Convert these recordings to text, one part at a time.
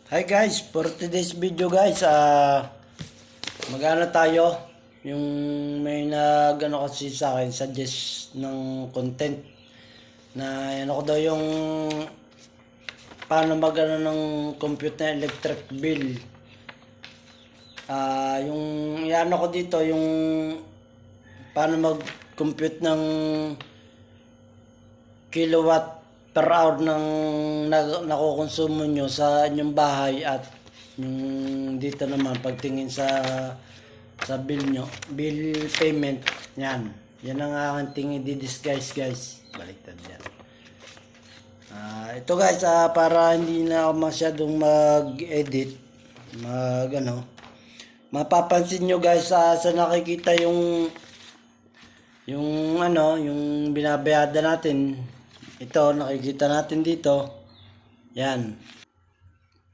Hi guys, for today's video guys, magana tayo yung may nagano kasi sa akin suggest ng content na ano ko daw yung paano magano ng compute na electric bill. Yung iano ko dito yung paano mag-compute ng kilowatt per hour ng nakukonsumo nyo sa inyong bahay at yung dito naman pagtingin sa bill nyo, bill payment, yan ang aking tingin di-disguise guys, baliktad yan. Ito guys, para hindi na ako masyadong mag-edit, mapapansin nyo guys sa nakikita yung yung binabayada natin. Ito, nakikita natin dito. Yan.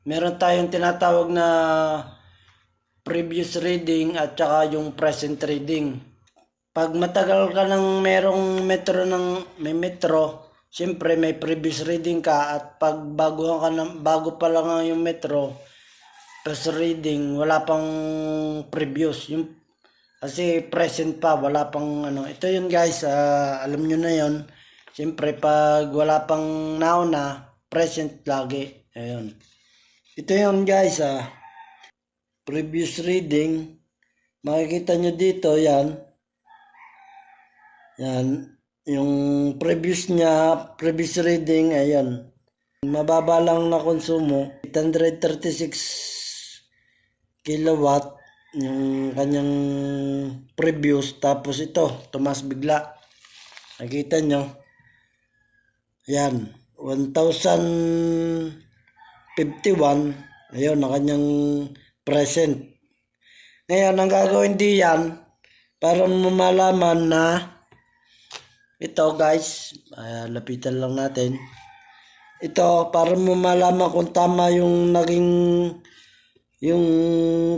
Meron tayong tinatawag na previous reading at saka yung present reading. Pag matagal ka nang may metro, siyempre may previous reading ka, at pag bago pa lang yung metro, first reading, wala pang previous. Kasi present pa, wala pang ano. Ito yun guys, alam nyo na yun. Siyempre, pag wala pang nauna, present lagi. Ayun. Ito yun guys, previous reading. Makikita nyo dito, yan. Yan. Yung previous previous reading, ayan. Mababa lang na konsumo, 836 kilowatt yung kanyang previous. Tapos ito, tumas bigla. Nakita nyo. Yan, 1,051. Ayun, ang kanyang present. Ngayon, ang gagawin diyan, para malaman na ito guys, lapitan lang natin. Ito, para malaman kung tama yung yung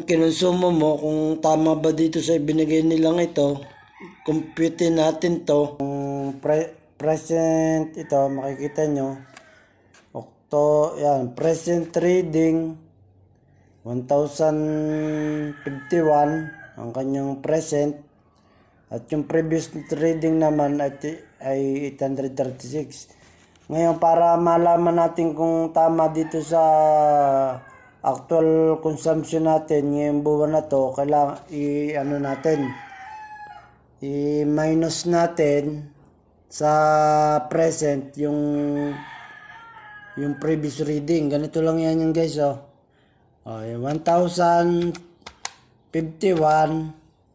kinonsumo mo, kung tama ba dito sa ibinigay nilang ito. Compute natin to. Present, ito makikita nyo, yan, present reading 1051 ang kanyang present, at yung previous reading naman ay 836. Ngayon, para malaman natin kung tama dito sa actual consumption natin ngayong buwan na to, kailangan i-minus natin sa present yung previous reading. Ganito lang yan yung guys, yung 1051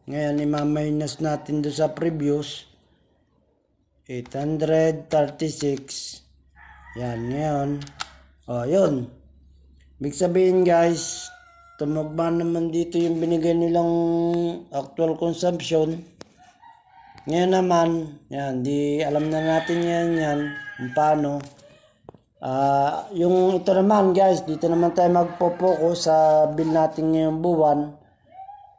ngayon i-minus natin do sa previous 836. Yan, ngayon yun, ibig sabihin guys, tumugma naman dito yung binigay nilang actual consumption. Ngayon naman, yan, di alam na natin yan kung paano. Yung ito naman guys, dito naman tayo magpo-focus sa bill natin ngayong buwan.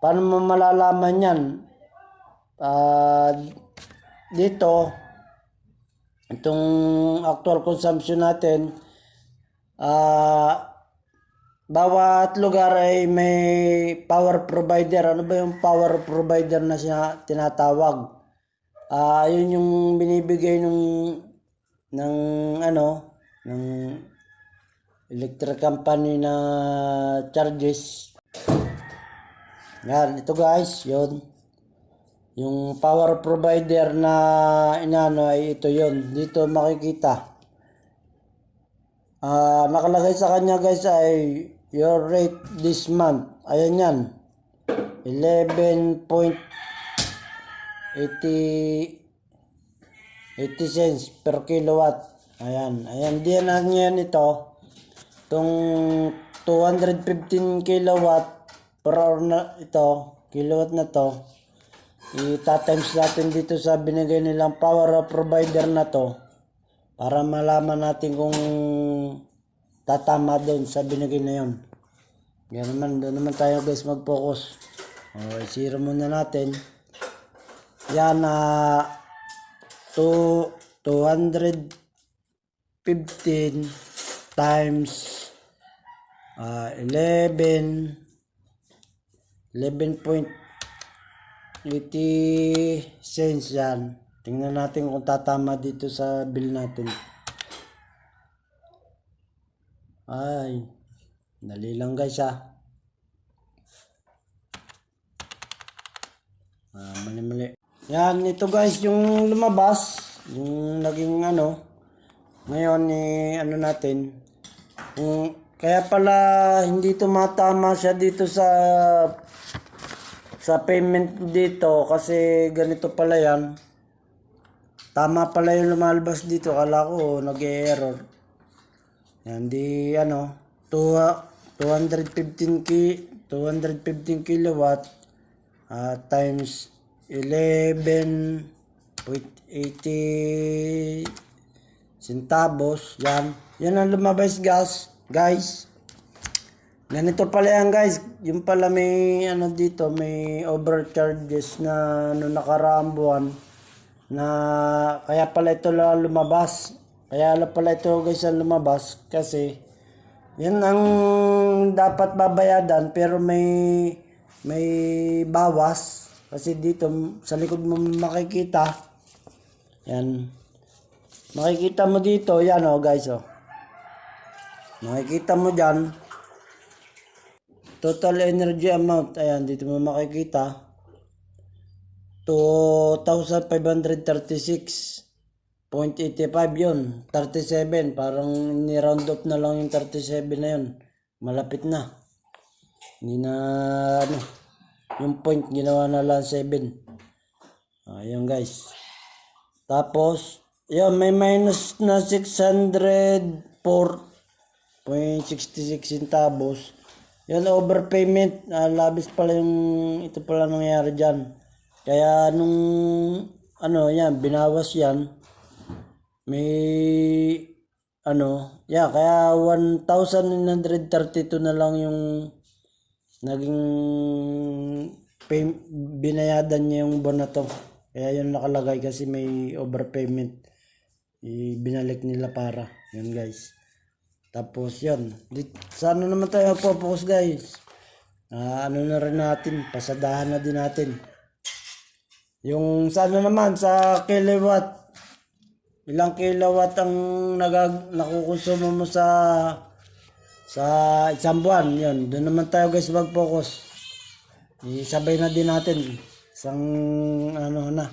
Paano mo malalaman yan? Dito, itong actual consumption natin, bawat lugar ay may power provider. Ano ba yung power provider na siya tinatawag? Yun yung binibigay ng electric company na charges. Yan, ito guys, yun. Yung power provider na ay ito yun. Dito makikita. Nakalagay sa kanya guys ay your rate this month. Ayan yan. 11.80 cents per kilowatt. Ayan diyan yan ito. Itong 215 kilowatt per hour na ito, kilowatt na to, ita-times natin dito sa binigay nilang power provider na to para malaman natin kung tatama doon sa binigay na yun. Doon naman tayo guys mag-focus. Zero muna natin. Yan, 215 times 11.80 yan. Tingnan natin kung tatama dito sa bill natin. Ay, dali lang guys mali. Yan, ito guys, yung lumabas, yung naging ngayon natin. Kaya pala hindi tumatama siya dito sa payment dito kasi ganito pala yan. Tama pala yung lumalabas dito, kala ko nag-error. Yan, di 215 kilowatt times 11.80 centavos. Yan ang lumabas guys. Ganito pala yan guys. Yung pala may dito, may overcharges na nakaraang buwan na kaya pala ito lumabas. Kaya pala ito guys ang lumabas kasi yan ang dapat babayadan pero may bawas kasi dito sa likod mo makikita. Yan. Makikita mo dito, yan guys Makikita mo dyan. Total energy amount, ayan, dito mo makikita. 2,536.85 yun. 37, parang ni-round up na lang yung 37 na yun. Malapit na. Hindi na, yung point, ginawa na lang 7. Ayun guys. Tapos, yun, may minus na 604.66 centavos. Yan, overpayment. Labis pala ito pala nangyari dyan. Kaya nung, yan, binawas yan. May, kaya 1,932 na lang yung naging binayadan niya yung buwan na to. Kaya yun nakalagay kasi may overpayment. Binalik nila para. Yun guys. Tapos yun. Sana naman tayo focus guys. Na rin natin. Pasadahan na din natin. Yung sana naman sa kilowatt. Ilang kilowatt ang nakukonsumo mo sa isang buwan. Yun. Doon naman tayo guys mag-focus. Isabay na din natin. Isang na.